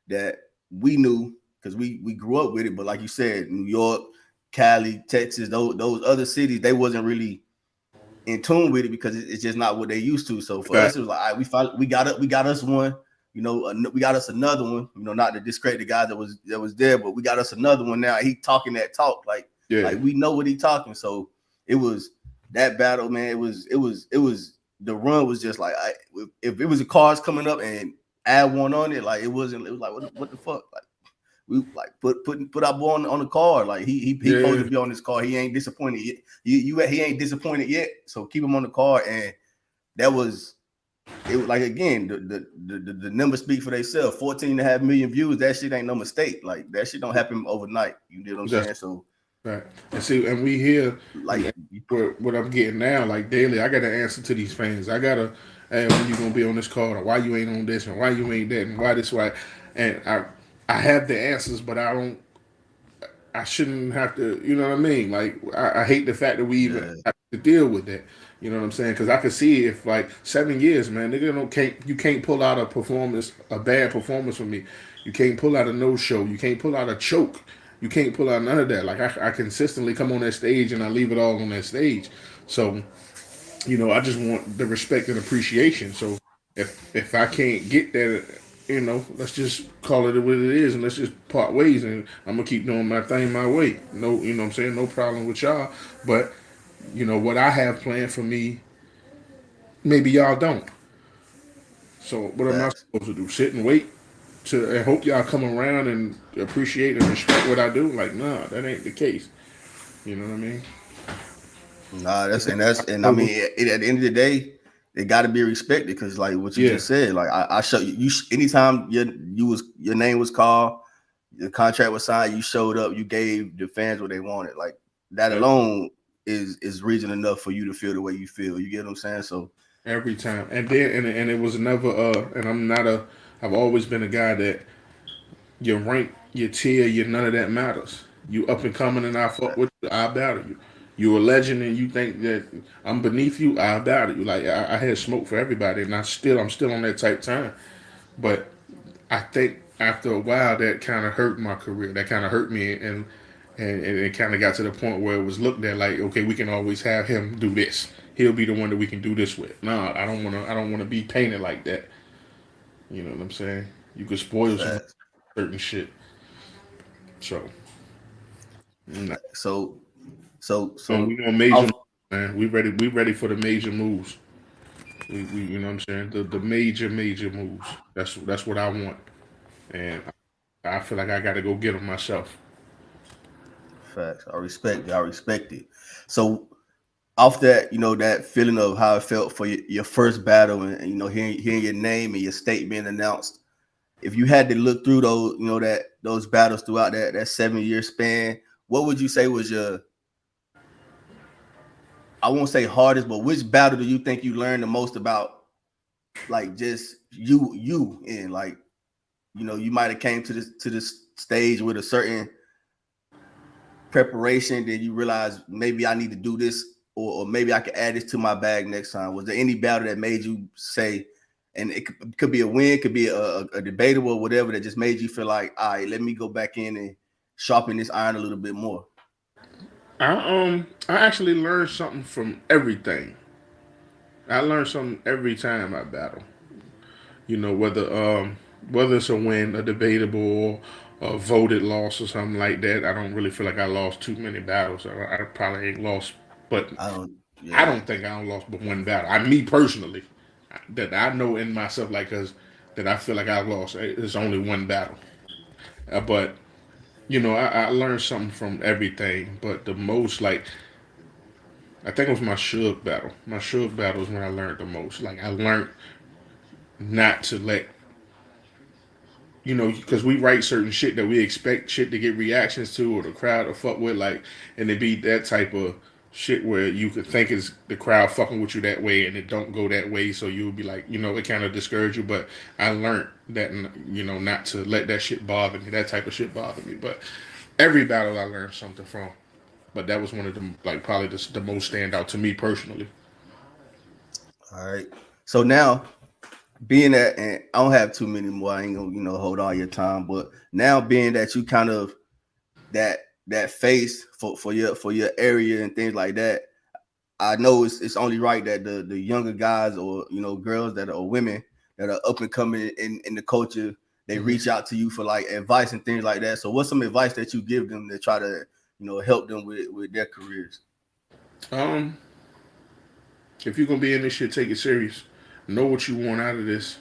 that we knew because we grew up with it. But like you said, New York, Cali, Texas, those other cities, they wasn't really in tune with it because it's just not what they used to. So for us, that, it was like, all right, we got us one, we got us another one, not to discredit the guy that was there, but we got us another one now. He talking that talk yeah, like we know what he talking. So it was that battle, man. It was the run was just like, if it was the cars coming up and add one on it, like it wasn't. It was like, what the fuck, like. We like put our boy on the card. Like he supposed yeah, to be on this card. He ain't disappointed yet. He ain't disappointed yet. So keep him on the card. And that was it. Was like, again, the numbers speak for themselves. 14.5 million views. That shit ain't no mistake. Like that shit don't happen overnight. You know what I'm that's saying? So right. And see, and we here, like what I'm getting now, like daily, I got to answer to these fans. I gotta, hey, when you gonna be on this card, or why you ain't on this, and why you ain't that, and why this, why, and I have the answers, but I shouldn't have to, you know what I mean? Like, I hate the fact that we even yeah, have to deal with that. You know what I'm saying? Because I could see if like 7 years, man, nigga, you can't pull out a bad performance from me. You can't pull out a no show. You can't pull out a choke. You can't pull out none of that. Like, I consistently come on that stage and I leave it all on that stage. So, I just want the respect and appreciation. So if I can't get that, let's just call it what it is and let's just part ways and I'm gonna keep doing my thing my way. No, you know what I'm saying? No problem with y'all. But what I have planned for me, maybe y'all don't. So what am I facts. supposed to do? Sit and wait and hope y'all come around and appreciate and respect what I do? Like, nah, that ain't the case. You know what I mean? Nah, and I mean, at the end of the day, it got to be respected because, like what you Yeah. just said, like I show you, anytime your name was called, the contract was signed, you showed up, you gave the fans what they wanted. Like that alone is reason enough for you to feel the way you feel. You get what I'm saying? So Every time, and then and it was never and I've always been a guy that your rank, your tier, your none of that matters. You up and coming, and I fuck with you. I battle you. You a legend, and you think that I'm beneath you. I battle you. Like, I had smoke for everybody, and I'm still on that type time. But I think after a while, that kind of hurt my career. That kind of hurt me, and and it kind of got to the point where it was looked at like, okay, we can always have him do this. He'll be the one that we can do this with. Nah, I don't want to. I don't want to be painted like that. You know what I'm saying? You could spoil some Facts. certain shit. So, nah. So so And we so want major off moves, man. We ready. We ready for the major moves. We you know what I'm saying? The major moves. That's what I want, and I feel like I got to go get them myself. facts. I respect it. I respect it. So off that, that feeling of how it felt for your first battle, and hearing your name and your state being announced. If you had to look through those, those battles throughout that 7 year span, what would you say was your, I won't say hardest, but which battle do you think you learned the most about, like just you in, like, you might have came to this stage with a certain preparation, then you realize maybe I need to do this, or maybe I could add this to my bag next time. Was there any battle that made you say, and it could be a win, could be a debatable or whatever, that just made you feel like, all right, let me go back in and sharpen this iron a little bit more? I actually learned something from everything. I learn something every time I battle. You know, whether it's a win, a debatable, or a voted loss or something like that. I don't really feel like I lost too many battles. I probably ain't lost, but I don't, I yeah, don't think I don't lost but one battle. Me personally, that I know in myself, like, cause that I feel like I lost. It's only one battle, but I learned something from everything. But the most, like, I think it was my Suge battle. My Suge battle is when I learned the most. Like, I learned not to let, because we write certain shit that we expect shit to get reactions to, or the crowd to fuck with, like, and it be that type of shit where you could think is the crowd fucking with you that way, and it don't go that way, so you'll be like, it kind of discourage you. But I learned that, not to let that shit bother me, that type of shit bother me. But every battle I learned something from. But that was one of them, like, probably the most standout to me personally. all right. So now, being that, and I don't have too many more, I ain't gonna, hold all your time, but now being that you kind of that face for your area and things like that, I know it's only right that the younger guys, or girls that are women that are up and coming in the culture, they Mm-hmm. reach out to you for like advice and things like that. So what's some advice that you give them to try to help them with their careers? Um, if you're gonna be in this shit, take it serious. Know what you want out of this.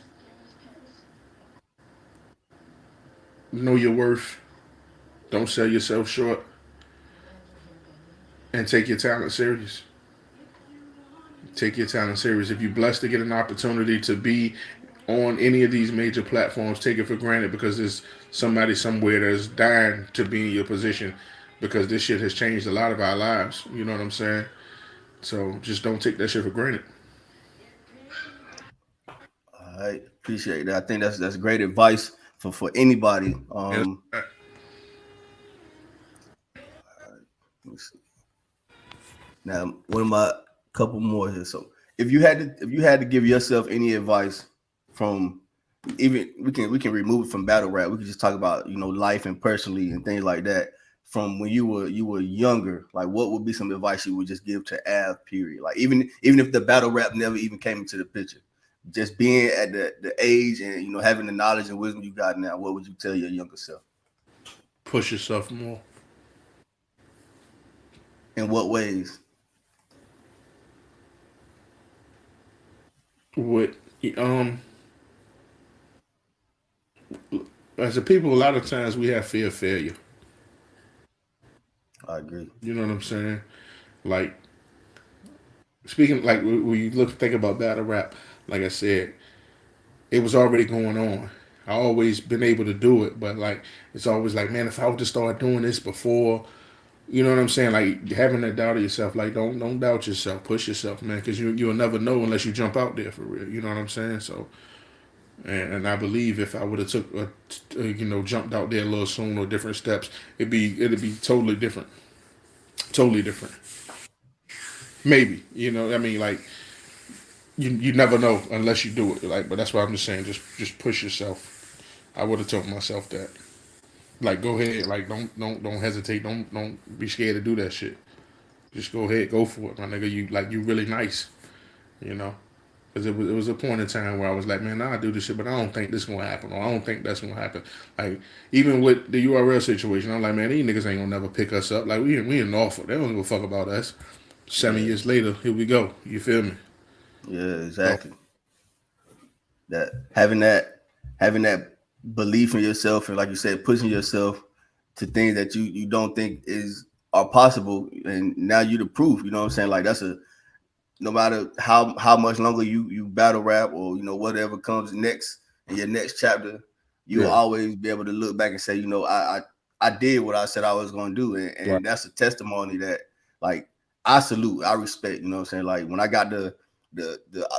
Know your worth. Don't sell yourself short, and take your talent serious. Take your talent serious. If you're blessed to get an opportunity to be on any of these major platforms, take it for granted, because there's somebody somewhere that's dying to be in your position, because this shit has changed a lot of our lives. You know what I'm saying? So just don't take that shit for granted. I appreciate that. I think that's great advice for anybody. And Let me see. Now, one of my couple more here. So, if you had to give yourself any advice from, even we can remove it from battle rap. We can just talk about life and personally and things like that. From when you were younger, like what would be some advice you would just give to AVE? Period. Like even if the battle rap never even came into the picture, just being at the age and having the knowledge and wisdom you got now, what would you tell your younger self? push yourself more. In what ways? With um, as a people, a lot of times we have fear of failure. I agree. You know what I'm saying? Like, speaking, like, when you think about battle rap, like I said, it was already going on. I always been able to do it, but like, it's always like, man, if I would just start doing this before, you know what I'm saying? Like, having that doubt of yourself. Like, don't doubt yourself. Push yourself, man, because you'll never know unless you jump out there for real. You know what I'm saying? So, and I believe if I would have took jumped out there a little sooner, different steps, it'd be totally different, totally different. Maybe, I mean, like, you never know unless you do it. Like, but that's why I'm just saying, just push yourself. I would have told myself that. Like, go ahead. Like, don't hesitate. Don't be scared to do that shit. Just go ahead, go for it, my nigga. You really nice, you know. Because it was a point in time where I was like, man, nah, I do this shit, but I don't think this gonna happen, or I don't think that's gonna happen. Like, even with the URL situation, I'm like, man, these niggas ain't gonna never pick us up. Like, we in Norfolk, they don't give a fuck about us. 7 years later, here we go. You feel me? Yeah, So, exactly. That having that belief in yourself, and like you said, pushing yourself to things that you don't think are possible, and now you the proof. You know what I'm saying? Like that's a no matter how much longer you battle rap or whatever comes next in your next chapter, you'll yeah, always be able to look back and say, I did what I said I was going to do, right. and that's a testimony that like I salute, I respect. You know what I'm saying? Like when I got the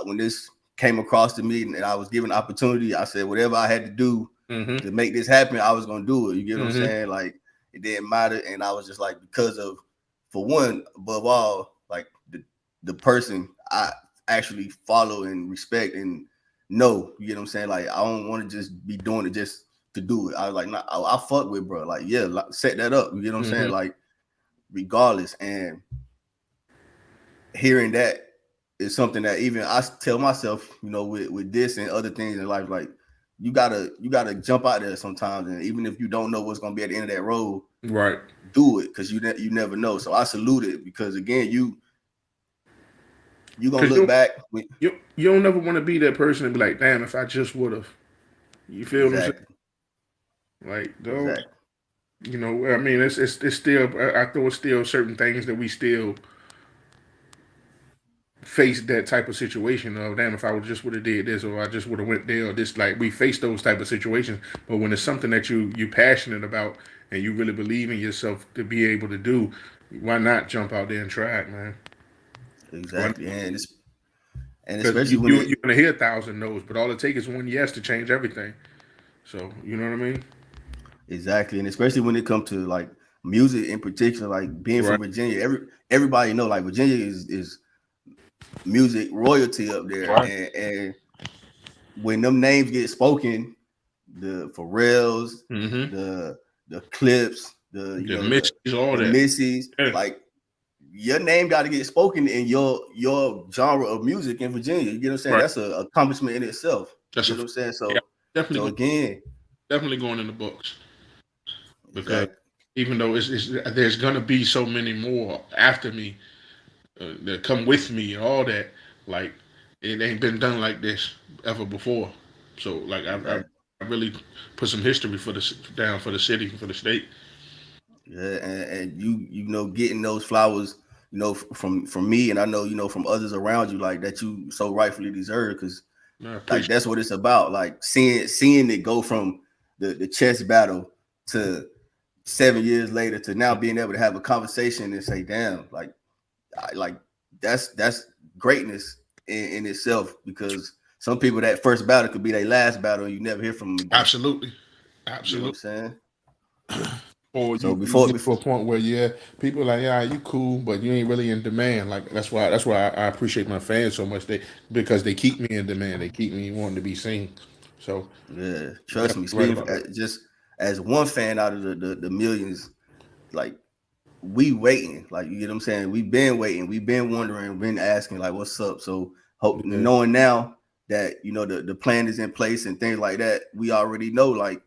when this came across to me and I was given opportunity, I said whatever I had to do Mm-hmm. to make this happen, I was going to do it. You get what I'm Mm-hmm. saying? Like it didn't matter, and I was just like because of for one above all like the person I actually follow and respect and know. You get what I'm saying? Like I don't want to just be doing it just to do it. I was like, nah, I fuck with bro. Like, yeah, like, set that up. You get what I'm saying? Mm-hmm. Like, regardless. And hearing that is something that even I tell myself, with this and other things in life, like you gotta jump out there sometimes. And even if you don't know what's gonna be at the end of that road, Right. do it because you never know. So I salute it because again, you gonna Because look back you don't never want to be that person and be like, damn, if I just would have. You feel what I'm saying? exactly, Like, don't. exactly. I mean, it's still. I thought still certain things that we still face that type of situation of damn if I would just would have did this or I just would have went there or this, like we face those type of situations, but when it's something that you passionate about and you really believe in yourself to be able to do, why not jump out there and try it, man? Why not? Exactly, and Because especially when you're gonna hear 1,000 no's, but all it takes is one yes to change everything. So you know what I mean? exactly, and especially when it comes to like music in particular, like being Right. from Virginia, everybody know like Virginia is music royalty up there, Right. and when them names get spoken, the Pharrells, Mm-hmm. the Clips, the The misses, all the that. Missies, Yeah. like your name got to get spoken in your genre of music in Virginia. You get what I'm saying? Right. That's a accomplishment in itself. You That's get a what I'm saying? yeah. Definitely So going, again, definitely going in the books. Because exactly. even though it's there's gonna be so many more after me that come with me and all that, like it ain't been done like this ever before. So like Exactly. I really put some history for the down for the city for the state. Yeah, and getting those flowers, from me, and I know from others around you, like that you so rightfully deserve, because And I like appreciate. that's what it's about. Like seeing it go from the chess battle to 7 years later to now being able to have a conversation and say, damn, like that's greatness in itself, because some people that first battle could be their last battle and you never hear from them again. Absolutely, You know what I'm absolutely. saying? Or So you before get to a before point where yeah, people are like yeah, you cool, but you ain't really in demand. Like that's why I appreciate my fans so much. Because they keep me in demand. They keep me wanting to be seen. So Yeah, you're trust me. definitely right Speaking about that. just as one fan out of the millions, like we waiting. Like you get what I'm saying. We've been waiting. We've been wondering. Been asking like, what's up? So hope Yeah, knowing now that the plan is in place and things like that, we already know like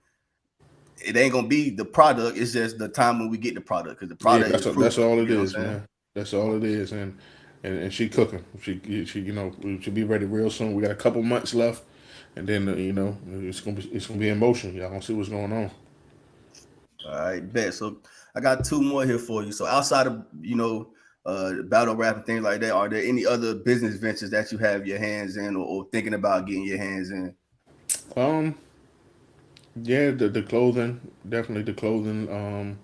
it ain't gonna be the product. It's just the time when we get the product because the yeah. product is That's proof. all You it get what I'm is, saying? man. That's all it is, and she cooking. She we should be ready real soon. We got a couple months left, and then it's gonna be in motion. Y'all gonna see what's going on. All right, bet. So I got two more here for you. So outside of battle rap and things like that, are there any other business ventures that you have your hands in or thinking about getting your hands in? Um, yeah, the clothing, definitely the clothing.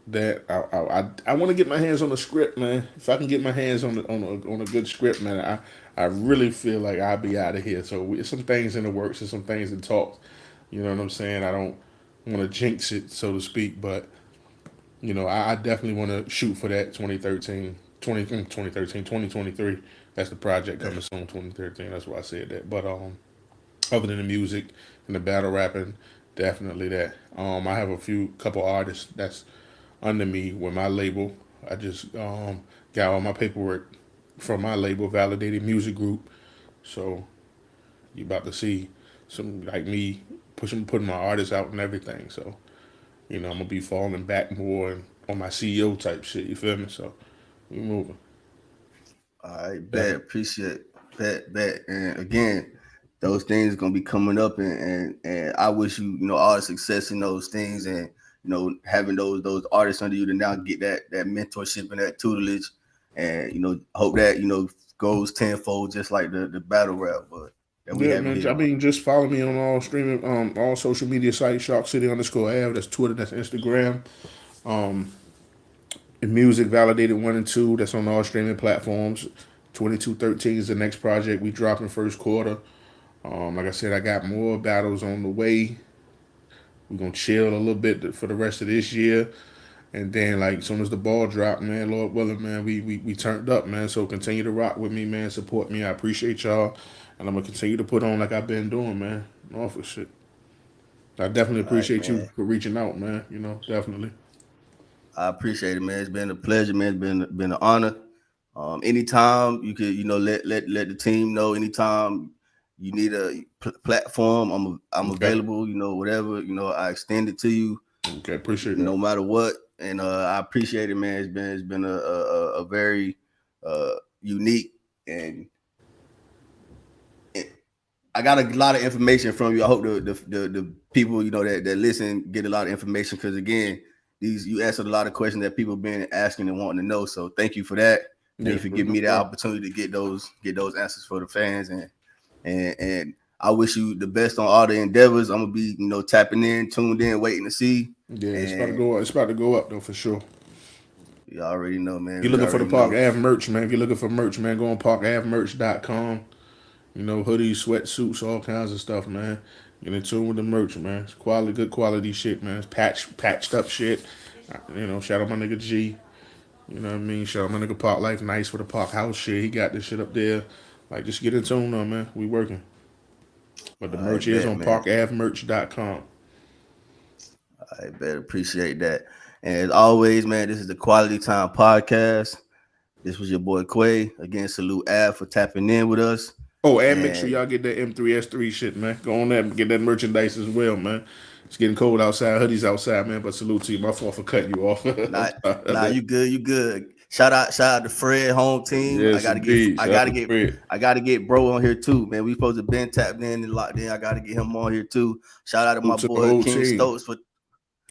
That I want to get my hands on a script, man. If I can get my hands on a good script, man, I really feel like I'll be out of here. So some things in the works and some things in talks. You know what I'm saying? I don't want to jinx it, so to speak, but I definitely want to shoot for that 2023. That's the project Yeah. coming soon, 2013. That's why I said that. But other than the music and the battle rapping, Definitely that. I have a couple artists that's under me with my label. I just got all my paperwork from my label, Validated Music Group. So you about to see some like me putting my artists out and everything. So I'm gonna be falling back more on my CEO type shit. You feel me? So we moving. All right, bet. Definitely. Appreciate bet. And again, those things gonna be coming up, and I wish you all the success in those things, and having those artists under you to now get that mentorship and that tutelage, and hope that goes tenfold, just like the battle rap, but that we Yeah, have it man. I here. mean, just follow me on all streaming, all social media sites. Shark City _AVE. That's Twitter. That's Instagram. And Music Validated 1 and 2. That's on all streaming platforms. 2213 is the next project we drop in first quarter. Like I said, I got more battles on the way. We're gonna chill a little bit for the rest of this year. And then, like, as soon as the ball drop, man, Lord willing, man, we turned up, man. So continue to rock with me, man. Support me. I appreciate y'all. And I'm going to continue to put on like I've been doing, man. Norfolks shit. I definitely All right, appreciate you man. for reaching out, man. Definitely. I appreciate it, man. It's been a pleasure, man. It's been an honor. Anytime you could, let the team know. Anytime you need a platform, I'm Okay. available. Whatever. I extend it to you, Okay. Appreciate no that. matter what. And I appreciate it, man. It's been a very unique, and I got a lot of information from you. I hope the people that listen get a lot of information, because again, you answered a lot of questions that people been asking and wanting to know. So thank you for that. Thank Yeah. you for giving No me the problem. opportunity to get those answers for the fans, and I wish you the best on all the endeavors. I'm gonna be tapping in, tuned in, waiting to see. Yeah. It's about to And go up. It's about to go up, though, for sure. you already know, man. If you're We looking for the already Park know. Ave merch, man. If you're looking for merch, man, go on parkavemerch.com. Hoodies, sweatsuits, all kinds of stuff, man. Get in tune with the merch, man. It's good quality shit, man. It's patched up shit. Shout out my nigga G. You know what I mean? Shout out my nigga Park Life Nice for the Park House shit. He got this shit up there. Like, just get in tune though, man. We working. But the I merch is bet, on man. parkavemerch.com. I bet. Appreciate that. And as always, man, this is the Quality Time Podcast. This was your boy Quay. Again, salute Av for tapping in with us. Oh, and make sure And y'all get that M3S3 shit, man. Go on there and get that merchandise as well, man. It's getting cold outside, hoodies outside, man. But salute to you. My fault for cutting you off. nah, you good. Shout out to Fred home team. Yes, indeed. Shout out to Fred. I gotta get bro on here too, man. We supposed to been tapped in and locked in. I gotta get him on here too. Shout out to my Salute to the boy whole King team. Stokes for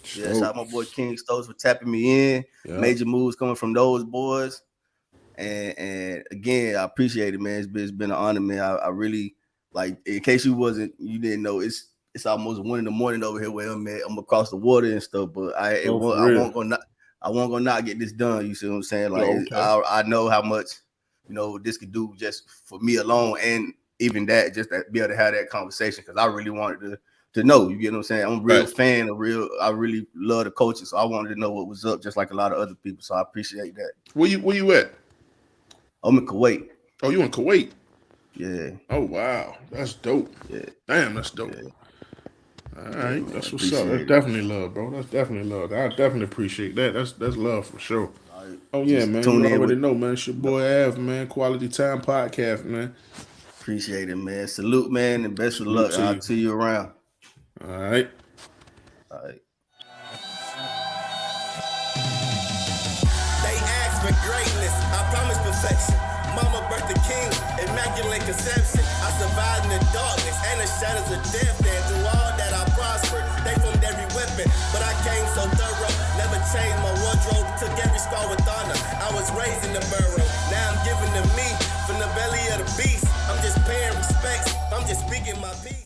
shout out my boy King Stokes for tapping me in. Yeah. Major moves coming from those boys. And again, I appreciate it, man. It's been an honor, man. I really, like, in case you didn't know, it's almost 1 a.m. over here where I'm at. I'm across the water and stuff, but I won't go not get this done. You see what I'm saying? Like, Okay. I know how much this could do just for me alone, and even that, just to be able to have that conversation, because I really wanted to know. You get what I'm saying? I'm a real fan I really love the coaching, so I wanted to know what was up, just like a lot of other people. So I appreciate that. Where you at? I'm in Kuwait. Oh, you in Kuwait? Yeah. Oh wow, that's dope. Yeah. Damn, that's dope. Yeah. All right, Man, that's what's up. That's it. definitely love, bro. That's definitely love. I definitely appreciate that. That's love for sure. Right. Oh yeah, Just man. tune You in already with, know, man. It's your boy Av, man. Quality Time Podcast, man. appreciate it, man. Salute, man, and best of luck. To I'll you. see you around. All right. All right. They ask for greatness, I promise perfection. Mama birthed the king, immaculate conception. I survived in the darkness and the shadows of death. And through all that I prospered, they formed every weapon. But I came so thorough, never changed my wardrobe. Took every scar with honor, I was raised in the burrow. Now I'm giving to me from the belly of the beast. I'm just paying respects, I'm just speaking my peace.